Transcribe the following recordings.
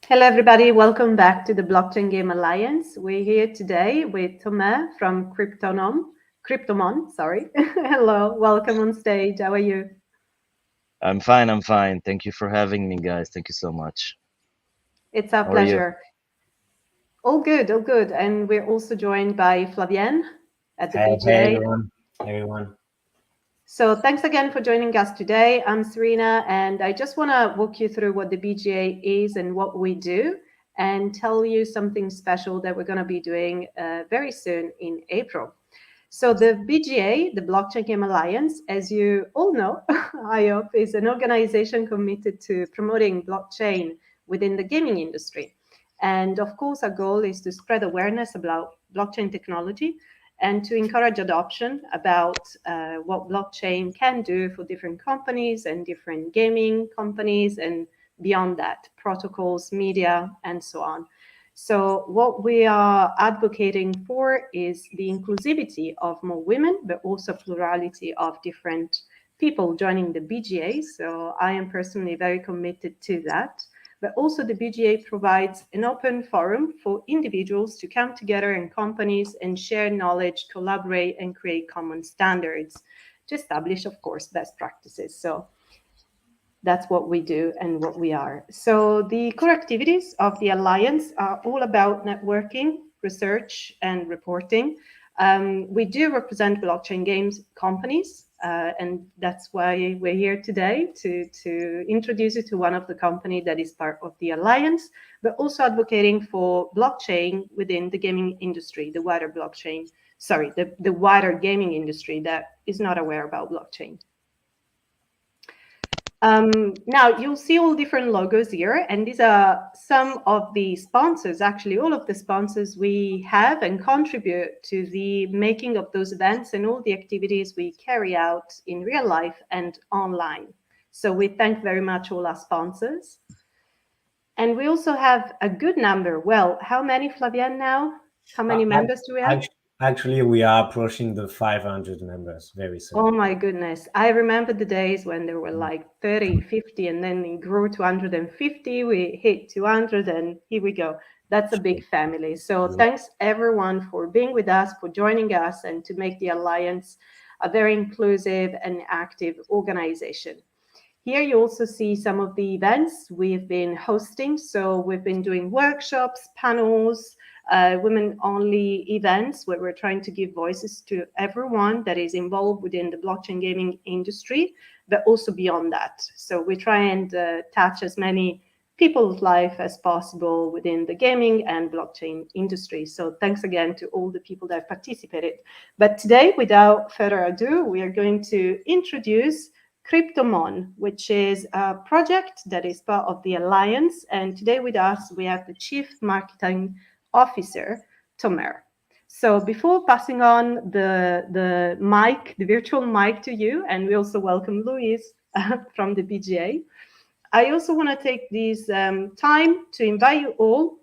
Hello, everybody. Welcome back to the Blockchain Game Alliance. We're here today with Thomas from Kryptomon, sorry. Hello, welcome on stage. How are you? I'm fine. I'm fine. Thank you for having me, guys. Thank you so much. It's our How are you? pleasure. All good, all good. And we're also joined by Flavienne at the Hey BGA. everyone. Hey everyone. So thanks again for joining us today. I'm Serena, and I just want to walk you through what the BGA is and what we do, and tell you something special that we're going to be doing very soon in April. So the BGA, the Blockchain Game Alliance, as you all know, I hope, is an organization committed to promoting blockchain within the gaming industry. And of course, our goal is to spread awareness about blockchain technology and to encourage adoption about what blockchain can do for different companies and different gaming companies and beyond that, protocols, media, and so on. So what we are advocating for is the inclusivity of more women, but also plurality of different people joining the BGA. So I am personally very committed to that. But also the BGA provides an open forum for individuals to come together in companies and share knowledge, collaborate, and create common standards to establish, of course, best practices. So that's what we do and what we are. So the core activities of the Alliance are all about networking, research, and reporting. We do represent blockchain games companies, and that's why we're here today to introduce you to one of the company that is part of the Alliance, but also advocating for blockchain within the gaming industry, the wider blockchain, sorry, the wider gaming industry that is not aware about blockchain. Now you'll see all different logos here, and these are some of the sponsors, actually all of the sponsors we have and contribute to the making of those events and all the activities we carry out in real life and online. So we thank very much all our sponsors. And we also have a good number. Well, how many, Flavian, now? How many members do we have? Actually, we are approaching the 500 members very soon. Oh my goodness. I remember the days when there were like 30, 50, and then it grew to 150. We hit 200, and here we go. That's a big family. So thanks everyone for being with us, for joining us, and to make the Alliance a very inclusive and active organization. Here you also see some of the events we've been hosting. So we've been doing workshops, panels, women-only events where we're trying to give voices to everyone that is involved within the blockchain gaming industry, but also beyond that. So we try and touch as many people's life as possible within the gaming and blockchain industry. So thanks again to all the people that participated. But today, without further ado, we are going to introduce Kryptomon, which is a project that is part of the Alliance. And today with us, we have the Chief Marketing Officer, Tomer. So before passing on the mic, the virtual mic to you, and we also welcome Louise from the BGA, I also want to take this time to invite you all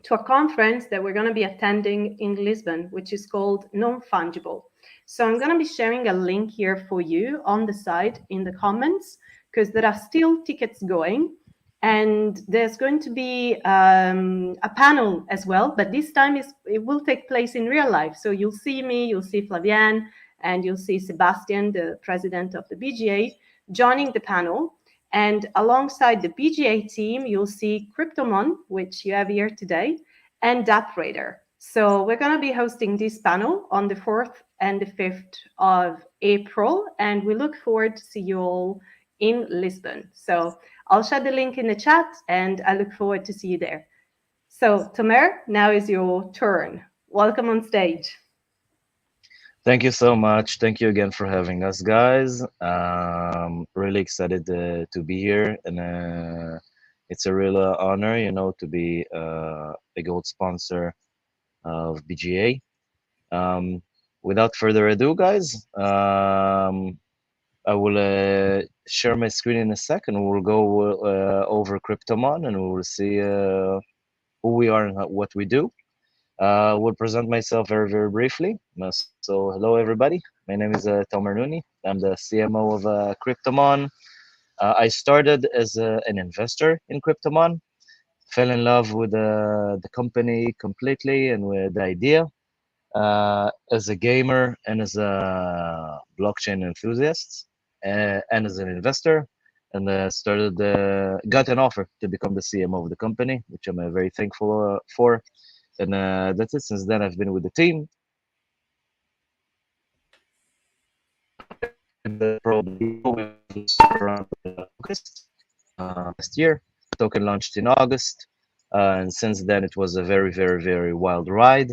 to a conference that we're going to be attending in Lisbon, which is called Non-Fungible. So I'm going to be sharing a link here for you on the side in the comments, because there are still tickets going. And there's going to be a panel as well, but this time it will take place in real life. So you'll see me, you'll see Flavian, and you'll see Sebastian, the president of the BGA, joining the panel. And alongside the BGA team, you'll see Kryptomon, which you have here today, and DAppRadar. So we're going to be hosting this panel on the 4th and the 5th of April, and we look forward to see you all in Lisbon. So I'll share the link in the chat, and I look forward to see you there. So Tomer, now is your turn. Welcome on stage. Thank you so much. Thank you again for having us, guys. Really excited to be here, and it's a real honor, to be a gold sponsor of BGA. Without further ado, guys, I will share my screen in a second. We'll go over Kryptomon, and we will see who we are and what we do. Will present myself very, very briefly. So, hello everybody. My name is Tomer Nouni. I'm the CMO of Kryptomon. I started as an investor in Kryptomon fell in love with the company completely and with the idea as a gamer and as a blockchain enthusiast and as an investor. And started got an offer to become the CMO of the company, which I'm very thankful for. And that's it. Since then, I've been with the team. Probably you know, we started around August last year. Token launched in August, and since then it was a very, very, very wild ride.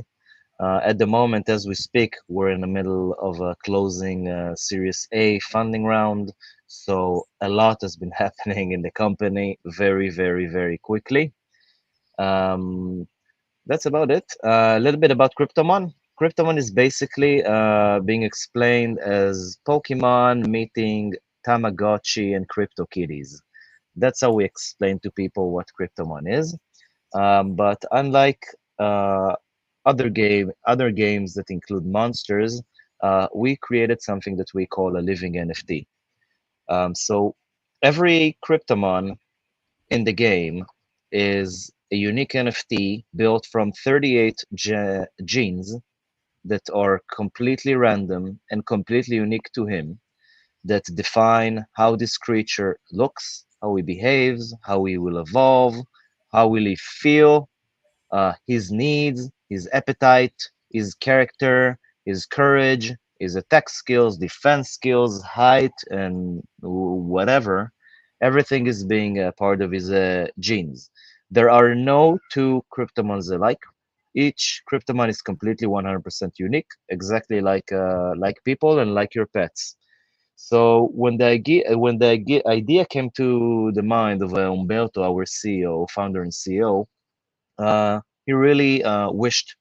At the moment, as we speak, we're in the middle of a closing Series A funding round. So a lot has been happening in the company very, very, very quickly. Um, that's about it. A little bit about Kryptomon. Kryptomon is basically being explained as Pokemon meeting Tamagotchi and CryptoKitties. That's how we explain to people what Kryptomon is. But unlike uh, other games that include monsters, we created something that we call a living NFT. So every Kryptomon in the game is a unique NFT built from 38 genes that are completely random and completely unique to him that define how this creature looks, how he behaves, how he will evolve, how will he feel, his needs, his appetite, his character, his courage, his attack skills, defense skills, height, and whatever. Everything is being a part of his genes. There are no two Cryptomons alike. Each Cryptomon is completely 100% unique, exactly like people and like your pets. So when the idea came to the mind of Umberto, our CEO, founder and CEO, he really wished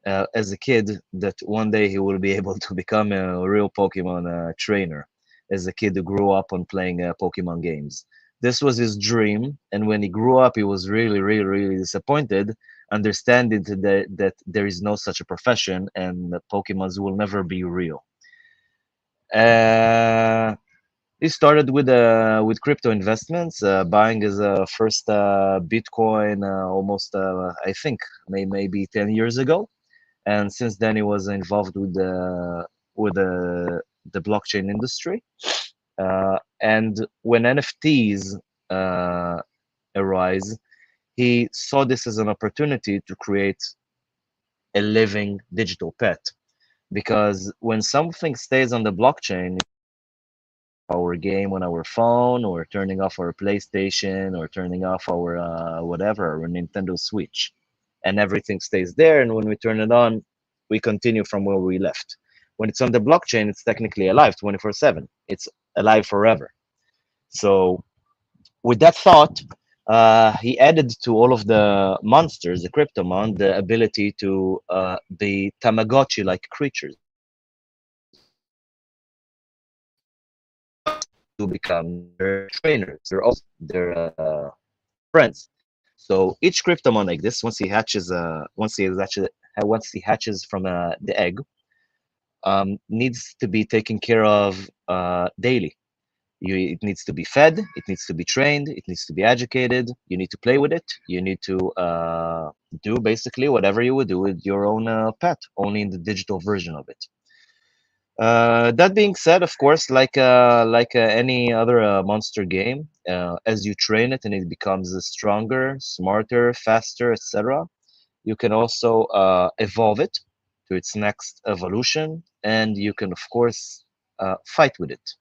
as a kid that one day he will be able to become a real Pokemon trainer, as a kid who grew up on playing Pokemon games. This was his dream, and when he grew up, he was really, really, really disappointed, understanding that there is no such a profession and that Pokemons will never be real. Uh, he started with crypto investments, buying his first Bitcoin almost I think maybe 10 years ago, and since then he was involved with the blockchain industry. And when NFTs uh, arise, he saw this as an opportunity to create a living digital pet. Because when something stays on the blockchain, our game on our phone, or turning off our PlayStation, or turning off our whatever, our Nintendo Switch, and everything stays there. And when we turn it on, we continue from where we left. When it's on the blockchain, it's technically alive 24/7. It's alive forever. So with that thought, he added to all of the monsters, the Kryptomon, the ability to be Tamagotchi-like creatures to become their trainers, their friends. So each Kryptomon like this, once he hatches from the egg, needs to be taken care of daily. It needs to be fed, it needs to be trained, it needs to be educated. You need to play with it. You need to do basically whatever you would do with your own pet, only in the digital version of it. That being said, of course, like any other monster game, as you train it and it becomes stronger, smarter, faster, etc., you can also evolve it to its next evolution, and you can, of course, fight with it.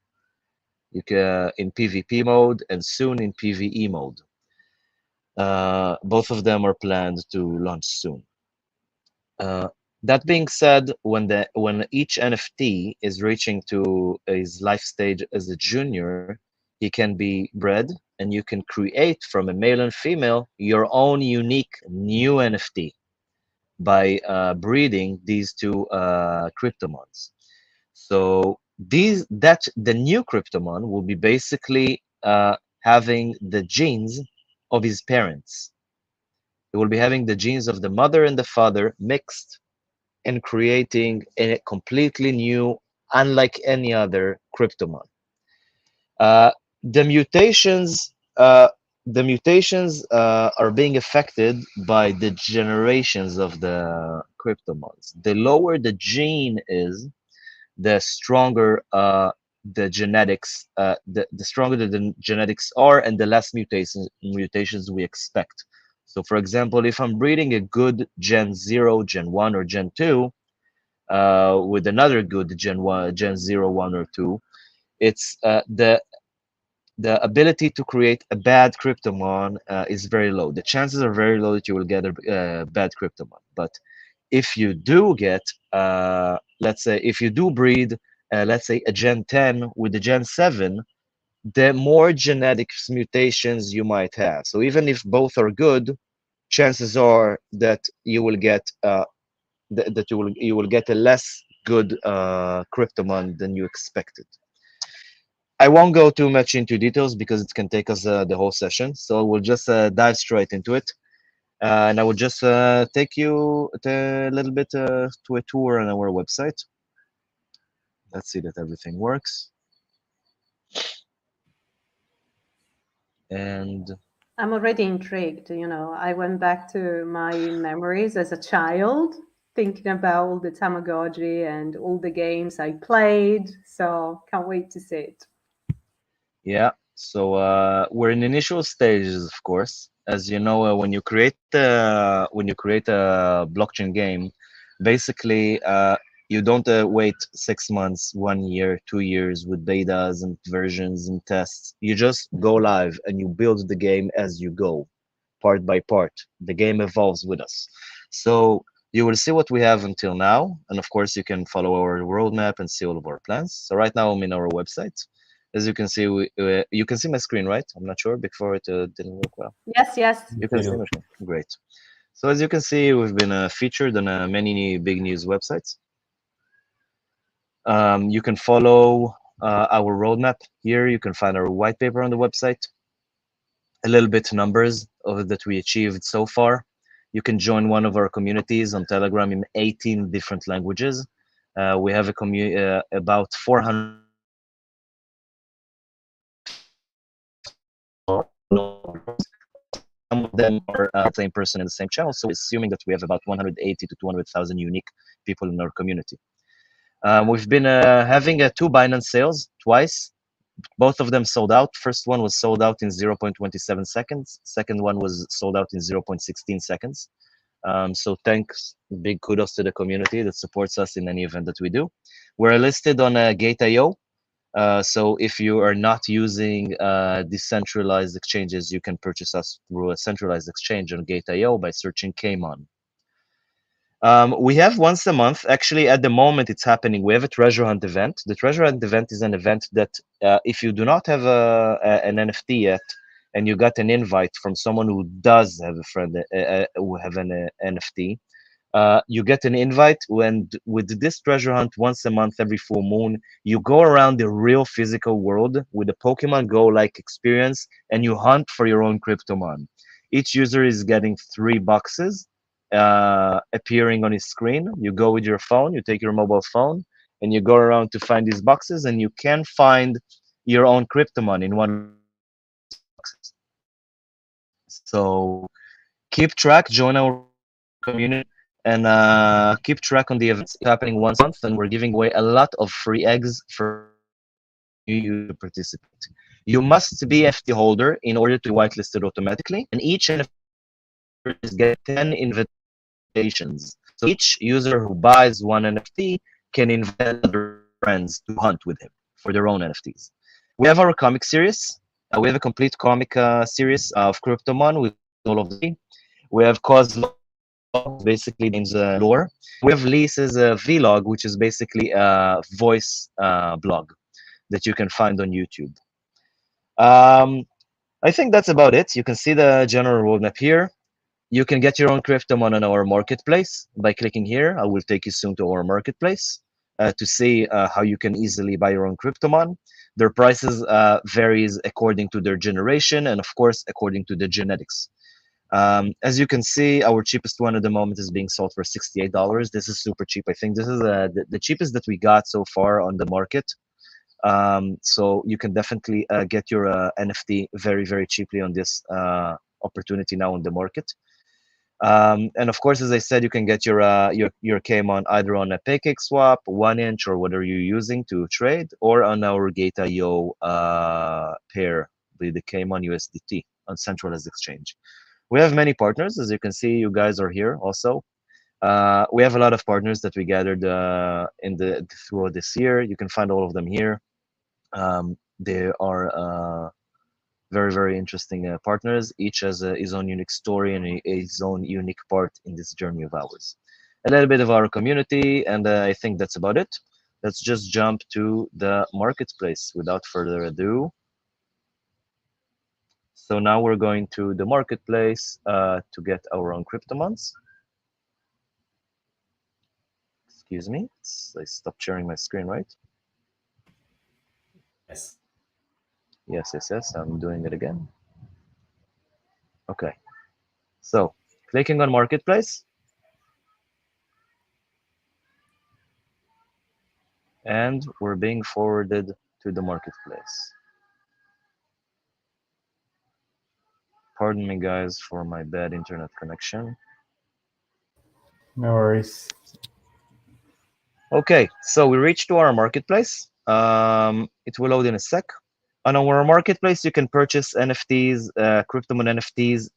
You can in PvP mode and soon in PvE mode. Both of them are planned to launch soon. Uh, that being said, when each NFT is reaching to his life stage as a junior, he can be bred, and you can create from a male and female your own unique new NFT by breeding these two Cryptomons. So the new Cryptomon will be basically having the genes of his parents. He will be having the genes of the mother and the father mixed and creating a completely new, unlike any other Kryptomon. Uh, the mutations the mutations are being affected by the generations of the cryptomons. The lower the gene is, the stronger the genetics, the stronger the genetics are, and the less mutations we expect. So, for example, if I'm breeding a good Gen 0, Gen 1, or Gen 2 with another good Gen 1, Gen 0, 1, or 2, it's the ability to create a bad Kryptomon is very low. The chances are very low that you will get a bad Kryptomon. But if you do get, let's say, if you do breed, let's say, a Gen 10 with a Gen 7, the more genetic mutations you might have. So even if both are good, chances are that you will get that you will get a less good Kryptomon than you expected. I won't go too much into details because it can take us the whole session. So we'll just dive straight into it. And I will just take you a little bit to a tour on our website. Let's see that everything works. And I'm already intrigued. I went back to my memories as a child, thinking about all the Tamagotchi and all the games I played. So can't wait to see it. yeah, so we're in initial stages, of course. As you know, when you create a blockchain game, basically you don't wait 6 months, 1 year, 2 years with betas and versions and tests. You just go live and you build the game as you go, part by part. The game evolves with us. So you will see what we have until now, and of course you can follow our roadmap and see all of our plans. So right now I'm in our website. As you can see, you can see my screen, right? I'm not sure, before it didn't work well. Yes, yes. You can see my screen. Great. So as you can see, we've been featured on many big news websites. You can follow our roadmap here. You can find our white paper on the website. A little bit numbers of that we achieved so far. You can join one of our communities on Telegram in 18 different languages. We have a about 400 some of them are the same person in the same channel. So assuming that we have about 180 to 200,000 unique people in our community. We've been having two Binance sales twice. Both of them sold out. First one was sold out in 0.27 seconds. Second one was sold out in 0.16 seconds. So thanks, big kudos to the community that supports us in any event that we do. We're listed on Gate.io. So if you are not using decentralized exchanges, you can purchase us through a centralized exchange on Gate.io by searching KMON. We have once a month, actually at the moment it's happening, we have a treasure hunt event. The treasure hunt event is an event that if you do not have an NFT yet, and you got an invite from someone who does have a friend who have an NFT, you get an invite when with this treasure hunt once a month, every full moon, you go around the real physical world with a Pokemon Go like experience, and you hunt for your own Kryptomon. Each user is getting 3 boxes appearing on his screen. You go with your phone, you take your mobile phone, and you go around to find these boxes, and you can find your own Kryptomon in one of these boxes. So keep track, join our community, and keep track on the events happening once a month. And we're giving away a lot of free eggs for new users to participate. You must be NFT holder in order to be whitelisted automatically, and each NFT is get 10 invitations. So each user who buys one NFT can invite other friends to hunt with him for their own NFTs. We have our comic series. We have a complete comic series of Kryptomon with all of the. We have basically names lore. We have Lisa's vlog, which is basically a voice blog that you can find on YouTube. I think that's about it. You can see the general roadmap here. You can get your own Kryptomon on our marketplace by clicking here. I will take you soon to our marketplace to see how you can easily buy your own Kryptomon. Their prices varies according to their generation and, of course, according to the genetics. As you can see, our cheapest one at the moment is being sold for $68. This is super cheap. I think this is the cheapest that we got so far on the market. So you can definitely get your NFT very, very cheaply on this opportunity now in the market. And of course, as I said, you can get your KMON either on a Pancake Swap, 1inch, or whatever you're using to trade, or on our Gate.io pair with the KMON USDT on centralized exchange. We have many partners, as you can see. You guys are here also. We have a lot of partners that we gathered throughout this year. You can find all of them here. They are very, very interesting partners. Each has his own unique story and his own unique part in this journey of ours. A little bit of our community, and I think that's about it. Let's just jump to the marketplace without further ado. So now we're going to the marketplace to get our own Kryptomons. Excuse me, I stopped sharing my screen, right? Yes. Yes, I'm doing it again. Okay, so clicking on marketplace, and we're being forwarded to the marketplace. Pardon me, guys, for my bad internet connection. No worries. Okay, so we reached to our marketplace. It will load in a sec. On our marketplace, you can purchase NFTs, Kryptomon NFTs,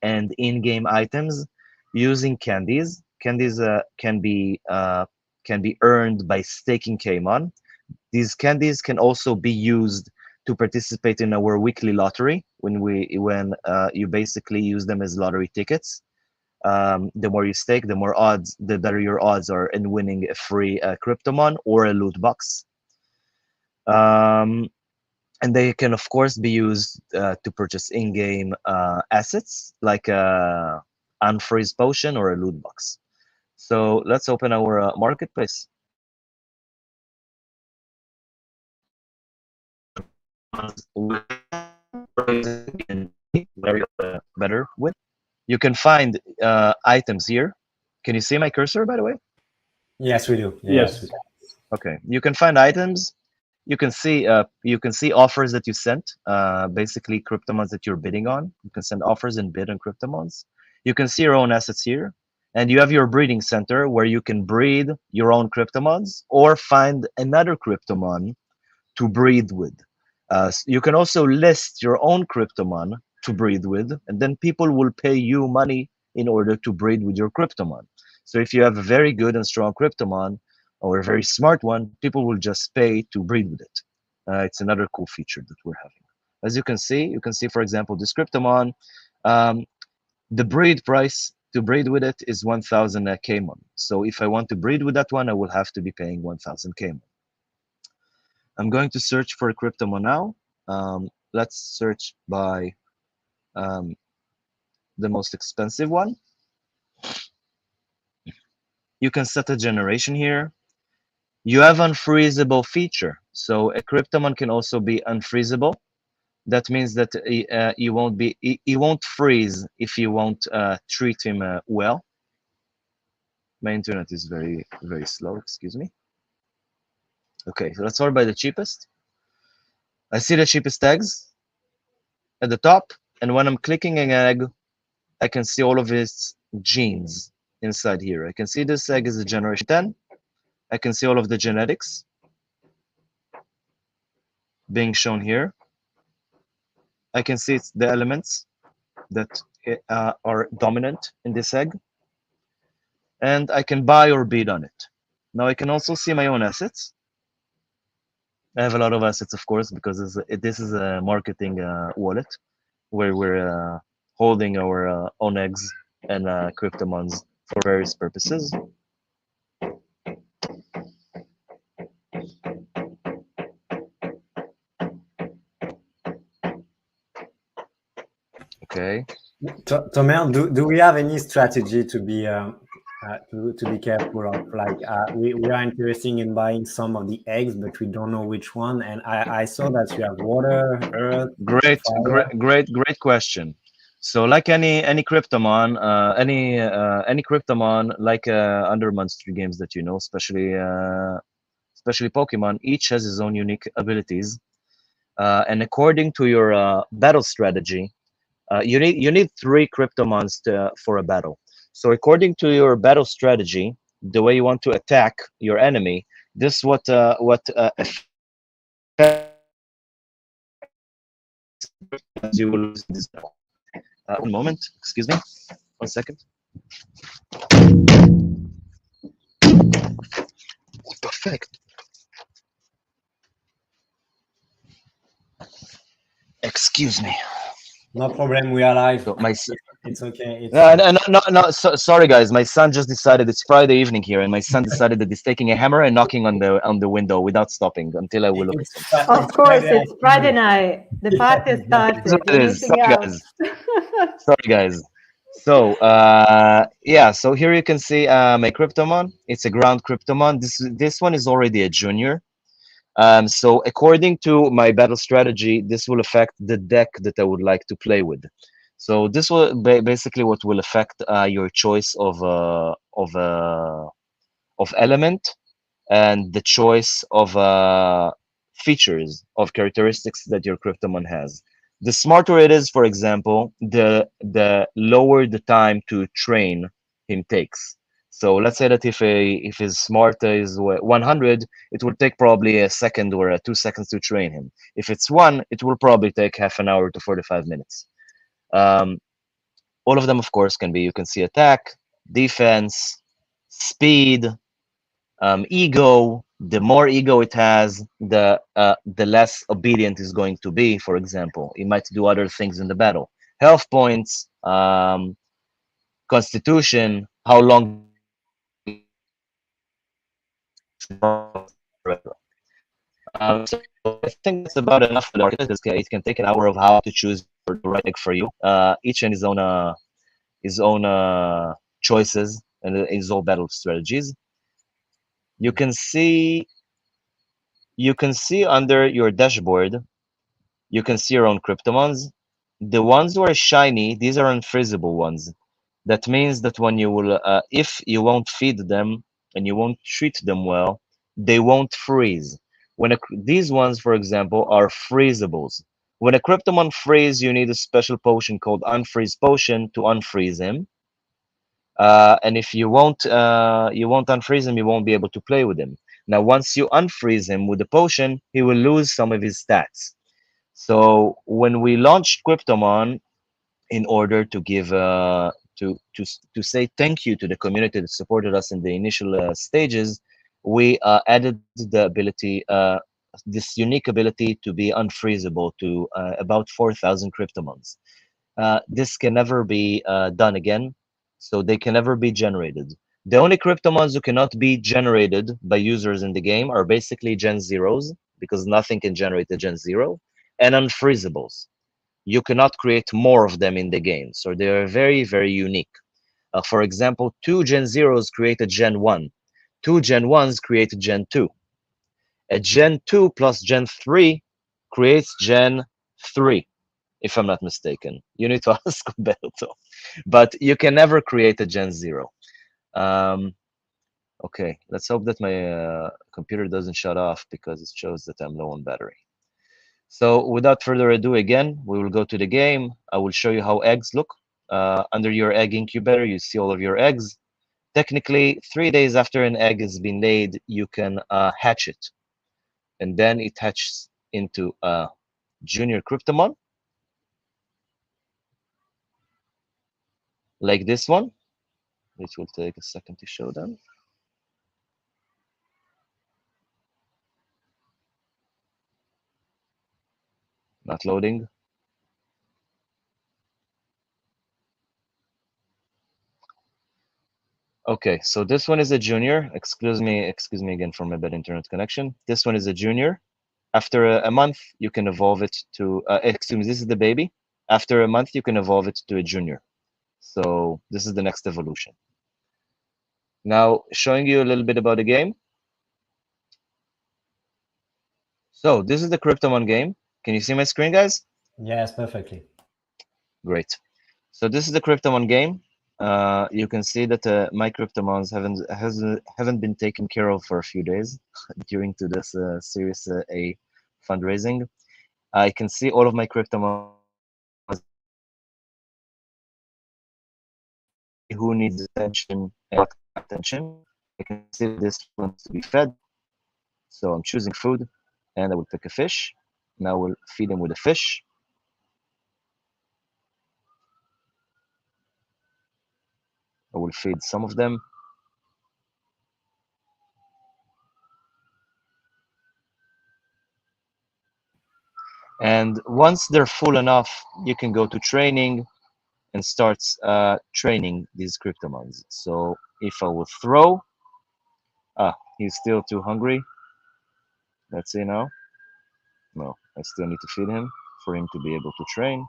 and in-game items using candies. Candies can be earned by staking KMON. These candies can also be used to participate in our weekly lottery when you basically use them as lottery tickets. The more you stake, the more odds, the better your odds are in winning a free Kryptomon or a loot box. And they can, of course, be used to purchase in-game assets like a unfreeze potion or a loot box. So let's open our marketplace. Better with. You can find items here. Can you see my cursor, by the way? Yes, we do. Yes. We do. Okay. You can find items. You can see offers that you sent. Basically, Kryptomons that you're bidding on. You can send offers and bid on Kryptomons. You can see your own assets here, and you have your breeding center where you can breed your own Kryptomons or find another Kryptomon to breed with. You can also list your own Kryptomon to breed with, and then people will pay you money in order to breed with your Kryptomon. So if you have a very good and strong Kryptomon or a very smart one, people will just pay to breed with it. It's another cool feature that we're having. As you can see, for example, this Kryptomon, the breed price to breed with it is 1,000 KMON. So if I want to breed with that one, I will have to be paying 1,000 KMON. I'm going to search for a Kryptomon now. Let's search by the most expensive one. You can set a generation here. You have unfreezable feature. So a Kryptomon can also be unfreezable. That means that he won't freeze if you won't treat him well. My internet is very, very slow, excuse me. Okay, so let's start by the cheapest. I see the cheapest eggs at the top, and when I'm clicking an egg, I can see all of its genes inside here. I can see this egg is a generation 10. I can see all of the genetics being shown here. I can see the elements that are dominant in this egg. And I can buy or bid on it. Now I can also see my own assets. I have a lot of assets, of course, because this is a marketing wallet where we're holding our own eggs and Kryptomons for various purposes. Okay. Tomel, do we have any strategy to be careful of? Like we are interested in buying some of the eggs, but we don't know which one. And I saw that you have water, earth. Great, fire. great question. So like any Kryptomon, any Kryptomon, like under Monster games that you know, especially especially Pokemon, each has its own unique abilities. And according to your battle strategy, you need 3 Kryptomons for a battle. So according to your battle strategy, the way you want to attack your enemy, this what affects you will lose in this battle. One moment, excuse me, 1 second. Perfect. Excuse me. No problem. We are live. So my It's okay. It's no. Sorry, guys. My son just decided it's Friday evening here, and my son decided that he's taking a hammer and knocking on the window without stopping until I will look at him. Of course, it's Friday night. The party That's started. what it is. Anything Sorry, else? guys. Sorry, guys. So yeah. So here you can see my Kryptomon. It's a ground Kryptomon. This one is already a junior. So according to my battle strategy, this will affect the deck that I would like to play with. So this will basically what will affect your choice of element and the choice of features of characteristics that your Kryptomon has. The smarter it is, for example, the lower the time to train him takes. So let's say that if his smart is 100, it will take probably a second or 2 seconds to train him. If it's 1, it will probably take half an hour to 45 minutes. Um, all of them, of course, can be, you can see attack, defense, speed, ego. The more ego it has, the less obedient is going to be. For example, it might do other things in the battle. Health points, constitution, how long it can last, so I think that's about enough for the market. It can take an hour of how to choose the right deck for you. Each and his own choices and his own battle strategies. You can see under your dashboard, you can see your own Kryptomons. The ones who are shiny, these are unfreezable ones. That means that when you will, if you won't feed them and you won't treat them well, they won't freeze. These ones, for example, are freezables. When a Kryptomon freeze, you need a special potion called Unfreeze Potion to unfreeze him. And if you won't unfreeze him, you won't be able to play with him. Now, once you unfreeze him with the potion, he will lose some of his stats. So when we launched Kryptomon, in order to give to say thank you to the community that supported us in the initial stages, we added the ability, this unique ability to be unfreezable to about 4,000 Kryptomons. This can never be done again, so they can never be generated. The only Kryptomons who cannot be generated by users in the game are basically Gen Zeros, because nothing can generate a Gen Zero, and unfreezables. You cannot create more of them in the game, so they are very, very unique. For example, 2 Gen Zeros create a Gen 1. 2 Gen 1s create a Gen 2. A Gen 2 plus Gen 3 creates Gen 3, if I'm not mistaken. You need to ask Umberto. But you can never create a Gen 0. Okay, let's hope that my computer doesn't shut off because it shows that I'm low on battery. So without further ado, again, we will go to the game. I will show you how eggs look. Under your egg incubator, you see all of your eggs. Technically, 3 days after an egg has been laid, you can hatch it. And then it hatches into a junior Kryptomon, like this one, which will take a second to show them. Not loading. Okay, so this one is a junior. Excuse me again for my bad internet connection. This one is a junior. After a month, you can evolve it to, excuse me, this is the baby. After a month, you can evolve it to a junior. So this is the next evolution. Now, showing you a little bit about the game. So this is the Kryptomon game. Can you see my screen, guys? Yes, perfectly. Great. So this is the Kryptomon game. you can see that my Kryptomons haven't been taken care of for a few days during to this Series A fundraising. I can see all of my Kryptomons who needs attention and what kind of attention. I can see this wants to be fed, so I'm choosing food, and I will pick a fish, and I will feed him with a fish. I will feed some of them. And once they're full enough, you can go to training and start training these Kryptomons. So if I will throw, he's still too hungry. Let's see now. No, I still need to feed him for him to be able to train.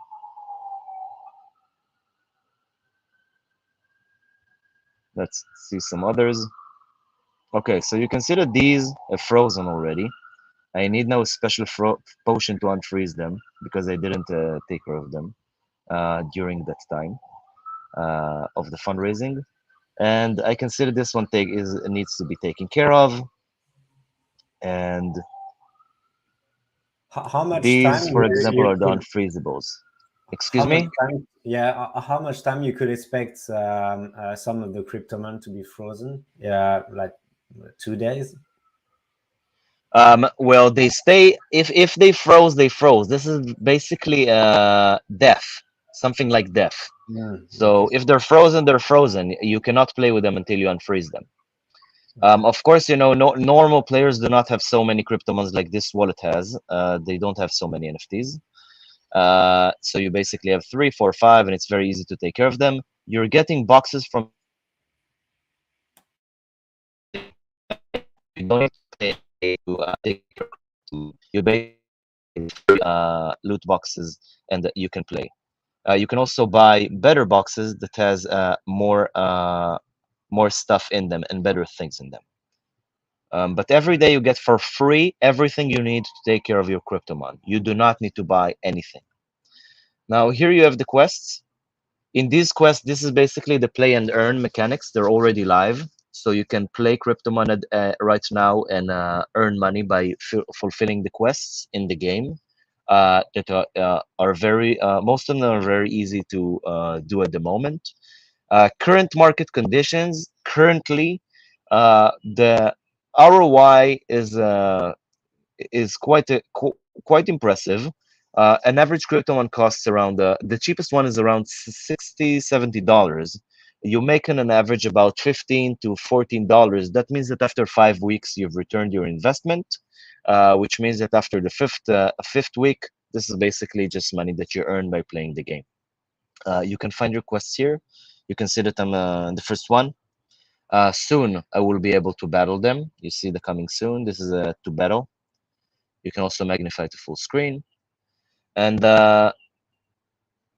Let's see some others. Okay, so you can see that these are frozen already. I need now a special potion to unfreeze them because I didn't take care of them during that time of the fundraising. And I consider this one needs to be taken care of. And How much these, time for example, you are the could, unfreezables. Excuse how much me? time, yeah, how much time you could expect some of the Kryptomon to be frozen? Yeah, like 2 days. Well, they stay. If they froze, they froze. This is basically death, something like death. So Okay. if they're frozen, they're frozen. You cannot play with them until you unfreeze them. Of course, normal players do not have so many Kryptomons like this wallet has. They don't have so many NFTs. So you basically have 3, 4, 5, and it's very easy to take care of them. You're getting boxes from. You don't need to pay to take care of. You basically loot boxes, and you can play. You can also buy better boxes that has more stuff in them and better things in them. But every day you get for free everything you need to take care of your Kryptomon. You do not need to buy anything. Now here you have the quests. In these quests, this is basically the play and earn mechanics. They're already live, so you can play Kryptomon right now and earn money by fulfilling the quests in the game. That are very most of them are very easy to do at the moment. Current market conditions. Currently, the ROI is quite impressive. An average Kryptomon costs around the cheapest one is around $60-$70. You make an average about $15 to $14. That means that after 5 weeks you've returned your investment, which means that after the fifth week, this is basically just money that you earn by playing the game. You can find your quests here. You can see that I'm the first one. Soon I will be able to battle them. You see the coming soon. This is to battle. You can also magnify to full screen. And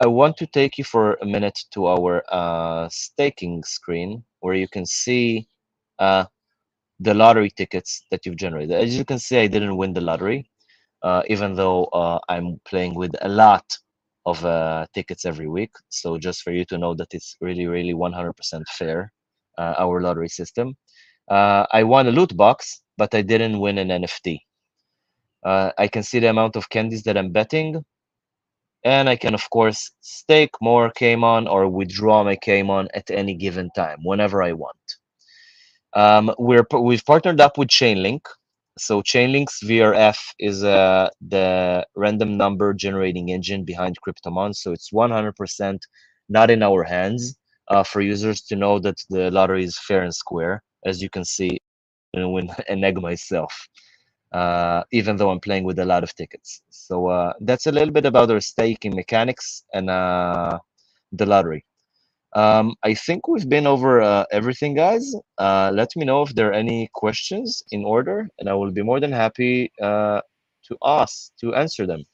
I want to take you for a minute to our staking screen where you can see the lottery tickets that you've generated. As you can see, I didn't win the lottery, even though I'm playing with a lot of tickets every week. So just for you to know that it's really, really 100% fair, our lottery system. I won a loot box, but I didn't win an NFT. I can see the amount of candies that I'm betting, and I can, of course, stake more KMON or withdraw my KMON at any given time, whenever I want. We've partnered up with Chainlink. So Chainlink's VRF is the random number generating engine behind Kryptomon. So it's 100% not in our hands for users to know that the lottery is fair and square. As you can see, I didn't win an egg myself. Even though I'm playing with a lot of tickets. So that's a little bit about our staking mechanics and the lottery. I think we've been over everything, guys. Let me know if there are any questions in order, and I will be more than happy to answer them.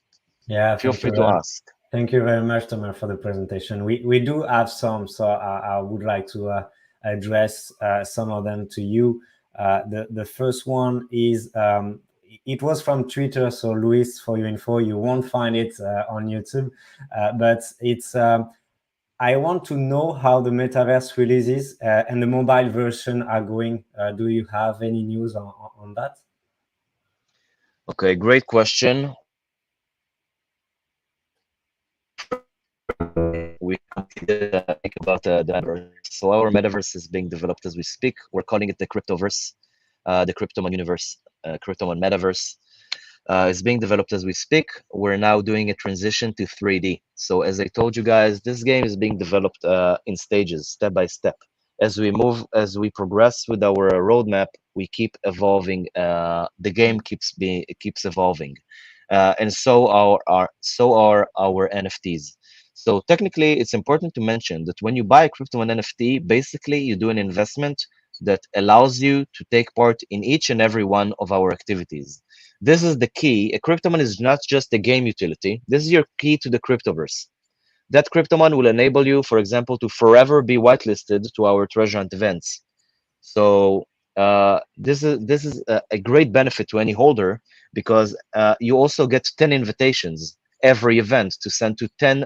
Yeah, Feel free to ask. Thank you very much, Tomer, for the presentation. We do have some, so I would like to address some of them to you. The first one is, it was from Twitter, so Luis, for your info, you won't find it on YouTube, but it's I want to know how the metaverse releases and the mobile version are going. Do you have any news on that? Okay, great question. We completed a week about the metaverse. So our metaverse is being developed as we speak. We're calling it the Cryptoverse, the Kryptomon universe, Kryptomon metaverse. Is being developed as we speak. We're now doing a transition to 3D. So as I told you guys, this game is being developed in stages, step by step. As we move, as we progress with our roadmap, we keep evolving. The game keeps evolving, and so are our NFTs. So technically, it's important to mention that when you buy a crypto and NFT, basically you do an investment that allows you to take part in each and every one of our activities. This is the key. A Kryptomon is not just a game utility. This is your key to the Cryptoverse. That Kryptomon will enable you, for example, to forever be whitelisted to our treasure hunt events. So this is a great benefit to any holder because you also get 10 invitations every event to send to 10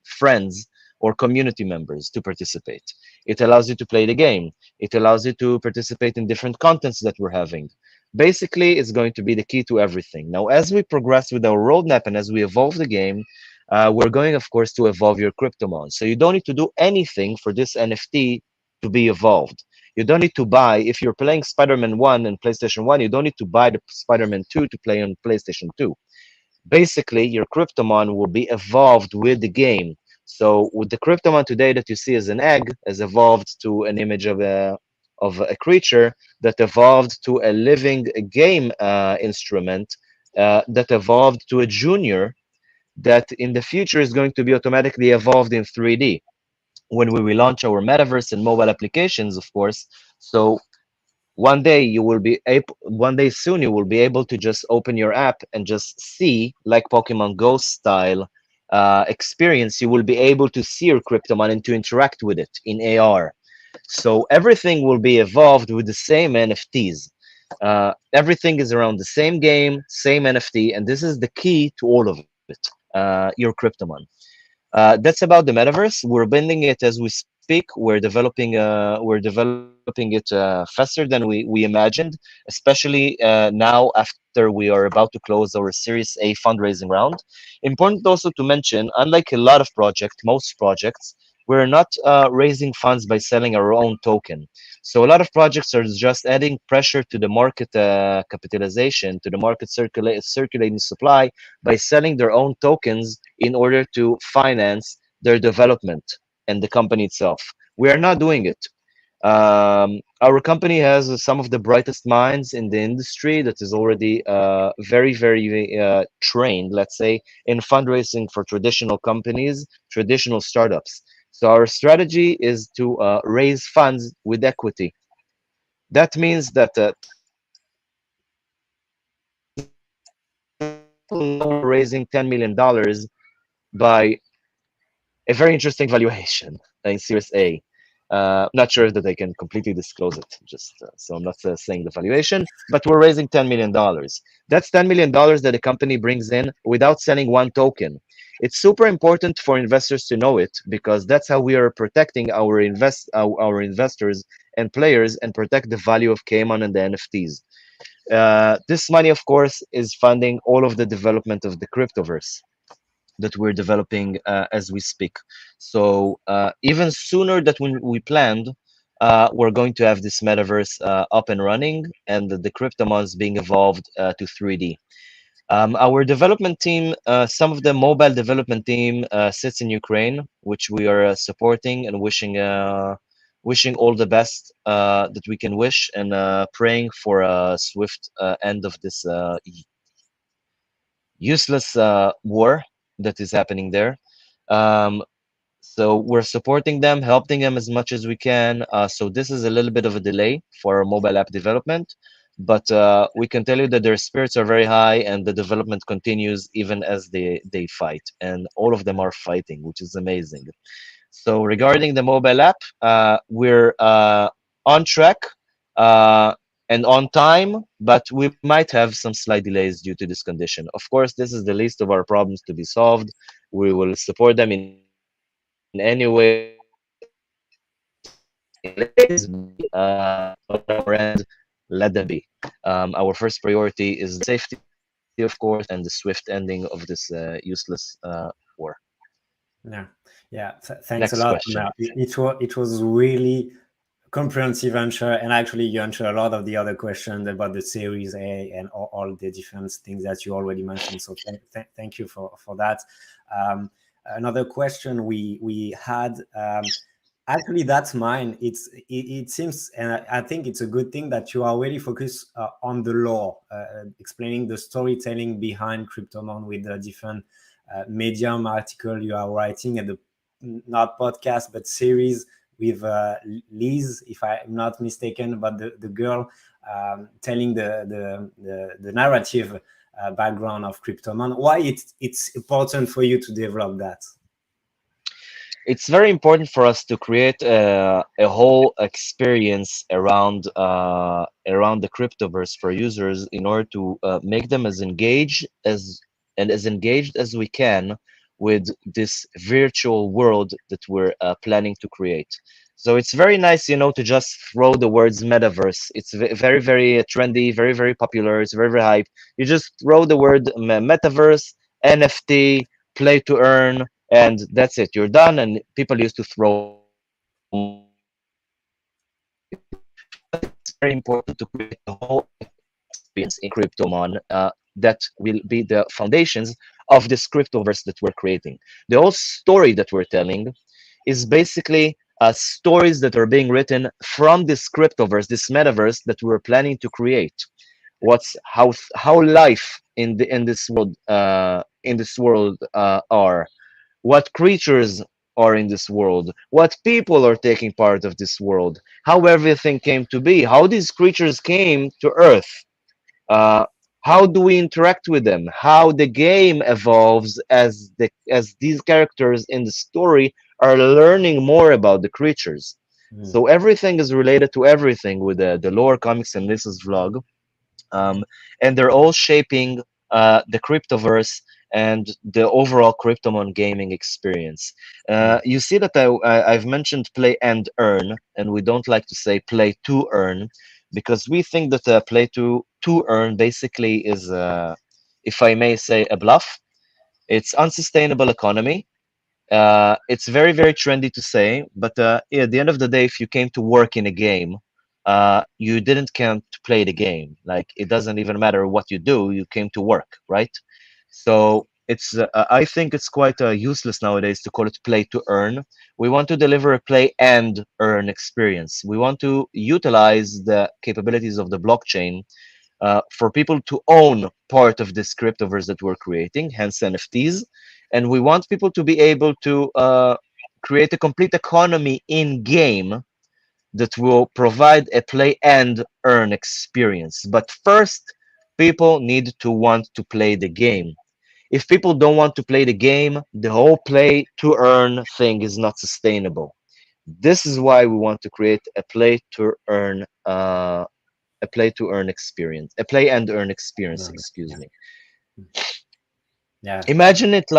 friends or community members to participate. It allows you to play the game. It allows you to participate in different contents that we're having. Basically, it's going to be the key to everything. Now, as we progress with our roadmap and as we evolve the game, we're going, of course, to evolve your Kryptomon. So you don't need to do anything for this NFT to be evolved. You don't need to buy, if you're playing Spider-Man 1 and PlayStation 1, you don't need to buy the Spider-Man 2 to play on PlayStation 2. Basically, your Kryptomon will be evolved with the game. So with the Kryptomon today that you see as an egg has evolved to an image of a creature that evolved to a living game instrument that evolved to a junior that in the future is going to be automatically evolved in 3D when we will launch our metaverse and mobile applications, of course. So one day soon you will be able to just open your app and just see like Pokemon Go style experience. You will be able to see your Kryptomon and to interact with it in AR. So everything will be evolved with the same NFTs. Everything is around the same game, same NFT, and this is the key to all of it. Your Kryptomon. That's about the metaverse. We're building it as we speak. We're developing it faster than we imagined, especially now after we are about to close our Series A fundraising round. Important also to mention, unlike a lot of projects, most projects, we're not raising funds by selling our own token. So a lot of projects are just adding pressure to the market capitalization, to the market circulating supply by selling their own tokens in order to finance their development and the company itself. We are not doing it. Our company has some of the brightest minds in the industry that is already very trained, let's say, in fundraising for traditional companies, traditional startups. So our strategy is to raise funds with equity. That means that we're raising $10 million by a very interesting valuation in Series A. Not sure that I can completely disclose it, just so I'm not saying the valuation, but we're raising $10 million. That's $10 million that the company brings in without selling one token. It's super important for investors to know it because that's how we are protecting our investors and players and protect the value of KMON and the NFTs. This money, of course, is funding all of the development of the Cryptoverse that we're developing as we speak. So even sooner than we planned, we're going to have this metaverse up and running, and the Kryptomons being evolved to 3D. Our development team, some of the mobile development team sits in Ukraine, which we are supporting and wishing all the best that we can wish, and praying for a swift end of this useless war that is happening there. Um, so we're supporting them, helping them as much as we can. So this is a little bit of a delay for our mobile app development, but we can tell you that their spirits are very high and the development continues even as they fight. And all of them are fighting, which is amazing. So regarding the mobile app, we're on track and on time, but we might have some slight delays due to this condition. Of course, this is the least of our problems to be solved. We will support them in any way we can. in any way delays, maybe on our end, let them be. Our first priority is the safety, of course, and the swift ending of this useless war. Yeah, yeah. Thanks a Next lot. question. It was really comprehensive answer, and actually you answered a lot of the other questions about the Series A and all the different things that you already mentioned. So thank you for that. Another question we had. Actually, that's mine. It seems, and I think it's a good thing that you are really focused on the lore, explaining the storytelling behind Kryptomon with the different medium article you are writing, and the not podcast but series with Liz, if I'm not mistaken, but the girl telling the narrative background of Kryptomon. Why it's important for you to develop that? It's very important for us to create a whole experience around the cryptoverse for users in order to make them as engaged as we can with this virtual world that we're planning to create. So it's very nice, to just throw the words metaverse. It's very, very trendy, very, very popular. It's very, very hype. You just throw the word metaverse, NFT, play to earn, and that's it. You're done. And people used to throw money at it. But it's very important to create a whole experience in Kryptomon that will be the foundations of this cryptoverse that we're creating. The whole story that we're telling is basically stories that are being written from this cryptoverse, this metaverse that we're planning to create. What's how life in this world are, what creatures are in this world, what people are taking part of this world, how everything came to be, how these creatures came to Earth, uh, how do we interact with them, how the game evolves as these characters in the story are learning more about the creatures. Mm. So everything is related to everything with the lore, comics, and Lisa's vlog, um, and they're all shaping the cryptoverse and the overall Kryptomon gaming experience. Mm. You see that I've mentioned play and earn, and we don't like to say play to earn because we think that play to earn basically is, if I may say, a bluff. It's unsustainable economy. It's very, very trendy to say, but at the end of the day, if you came to work in a game, you didn't come to play the game. Like, it doesn't even matter what you do, you came to work, right? So I think it's quite useless nowadays to call it play to earn. We want to deliver a play and earn experience. We want to utilize the capabilities of the blockchain for people to own part of this cryptoverse that we're creating, hence NFTs. And we want people to be able to create a complete economy in game that will provide a play and earn experience. But first, people need to want to play the game. If people don't want to play the game, the whole play to earn thing is not sustainable. This is why we want to create a play to earn experience, a play and earn experience, No, excuse yeah, me. yeah. Imagine it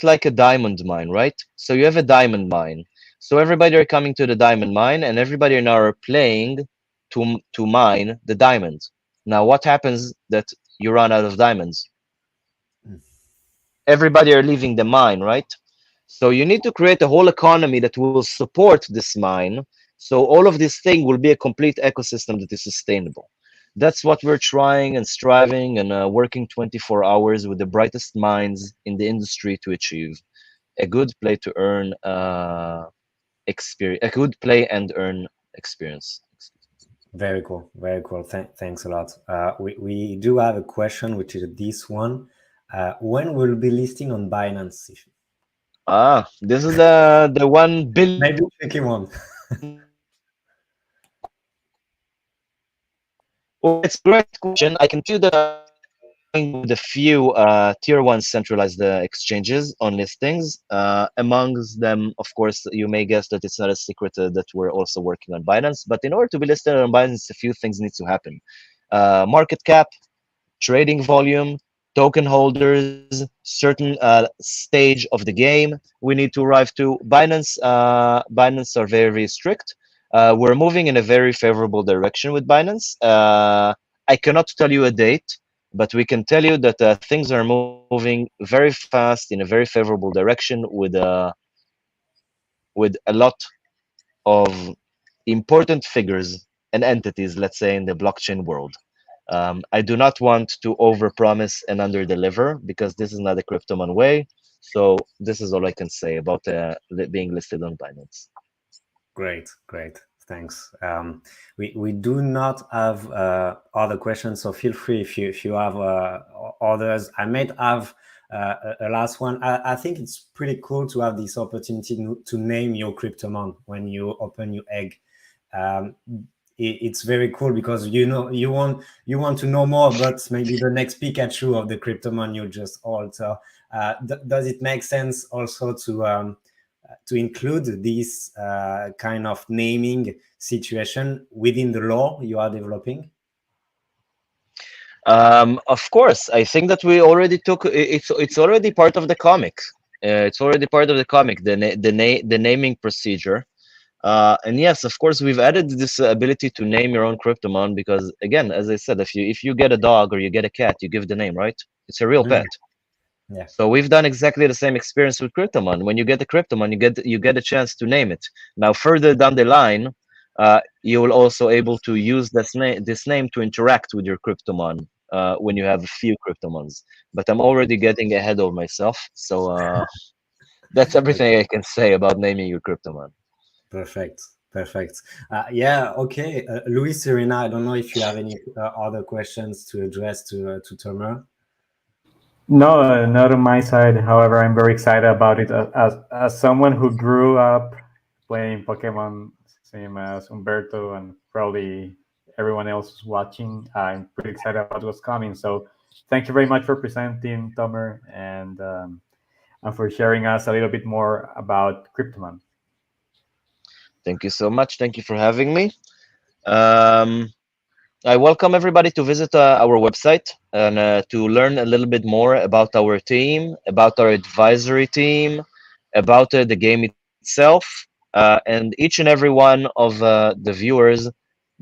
like a diamond mine, right? So you have a diamond mine. So everybody are coming to the diamond mine, and everybody now are playing to mine the diamond. Now, what happens that you run out of diamonds? Mm. Everybody are leaving the mine, right? So you need to create a whole economy that will support this mine. So all of this thing will be a complete ecosystem that is sustainable. That's what we're trying and striving and working 24 hours with the brightest minds in the industry to achieve a good play to earn experience, a good play and earn experience. Very cool. Very cool. Thanks a lot. We do have a question, which is this one. When will be listing on Binance? This is the Maybe tricky one. Well, it's a great question. I can tell you that we're working with a few tier one centralized exchanges on listings. Amongst them, of course, you may guess that it's not a secret that we're also working on Binance. But in order to be listed on Binance, a few things need to happen. Market cap, trading volume, token holders, certain stage of the game we need to arrive to. Binance are very, very strict. We're moving in a very favorable direction with Binance. I cannot tell you a date, but we can tell you that things are moving very fast in a very favorable direction with a lot of important figures and entities, let's say, in the blockchain world. I do not want to overpromise and underdeliver because this is not the Kryptomon way. So this is all I can say about being listed on Binance. Great, great. Thanks. We do not have other questions, so feel free if you have others. I might have a last one. I think it's pretty cool to have this opportunity to name your Kryptomon when you open your egg. It's very cool because you want to know more about maybe the next Pikachu of the Kryptomon you just hold. So does it make sense also to include this kind of naming situation within the law you are developing? Of course, I think that we already took it's already part of the comic. It's already part of the comic, the naming procedure. And yes, of course, we've added this ability to name your own Kryptomon because, again, as I said, if you get a dog or you get a cat, you give the name, right? It's a real pet. Yeah. So we've done exactly the same experience with Kryptomon. When you get the Kryptomon, you get a chance to name it. Now, further down the line, you will also able to use this name to interact with your Kryptomon when you have a few Kryptomons. But I'm already getting ahead of myself, so that's everything I can say about naming your Kryptomon. Perfect. Yeah. Okay. Luis, Serena, I don't know if you have any other questions to address to Tomer. No, not on my side. However, I'm very excited about it. As someone who grew up playing Pokemon, same as Umberto and probably everyone else watching, I'm pretty excited about what's coming. So, thank you very much for presenting, Tomer, and for sharing us a little bit more about Kryptomon. Thank you so much. Thank you for having me. I welcome everybody to visit our website and to learn a little bit more about our team, about our advisory team, about the game itself, and each and every one of the viewers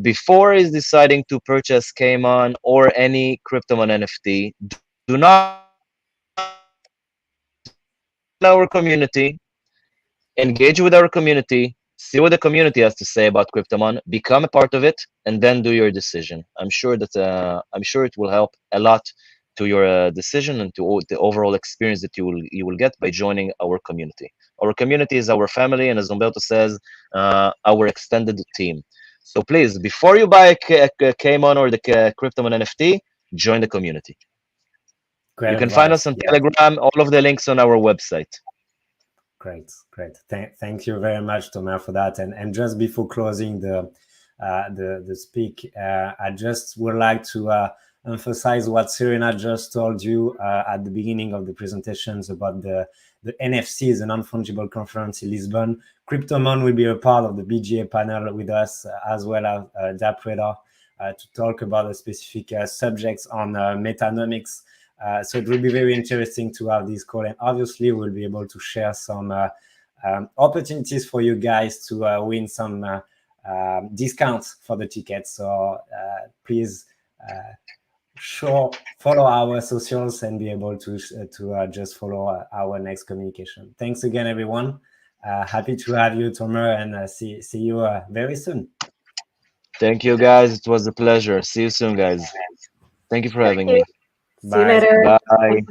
before is deciding to purchase KMON or any Kryptomon NFT. Do not our community, engage with our community, see what the community has to say about Kryptomon, become a part of it, and then do your decision. I'm sure it will help a lot to your decision and to the overall experience that you will get by joining our community. Our community is our family, and as Umberto says, our extended team. So please, before you buy a KMON or the Kryptomon NFT, join the community. Great You can advice. find us on Telegram. All of the links on our website. Great. Thank you very much, Tomer, for that. And just before closing the speak, I just would like to emphasize what Serena just told you at the beginning of the presentations about the NFC, the non-fungible conference in Lisbon. Kryptomon will be a part of the BGA panel with us, as well as Dapreda, to talk about the specific subjects on metanomics. So it will be very interesting to have this call, and obviously we'll be able to share some opportunities for you guys to win some discounts for the tickets. So please follow our socials and be able to just follow our next communication. Thanks again, everyone. Happy to have you, Tomer, and see you very soon. Thank you, guys. It was a pleasure. See you soon, guys. Thank you for having me. See you later. Bye.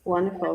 Wonderful.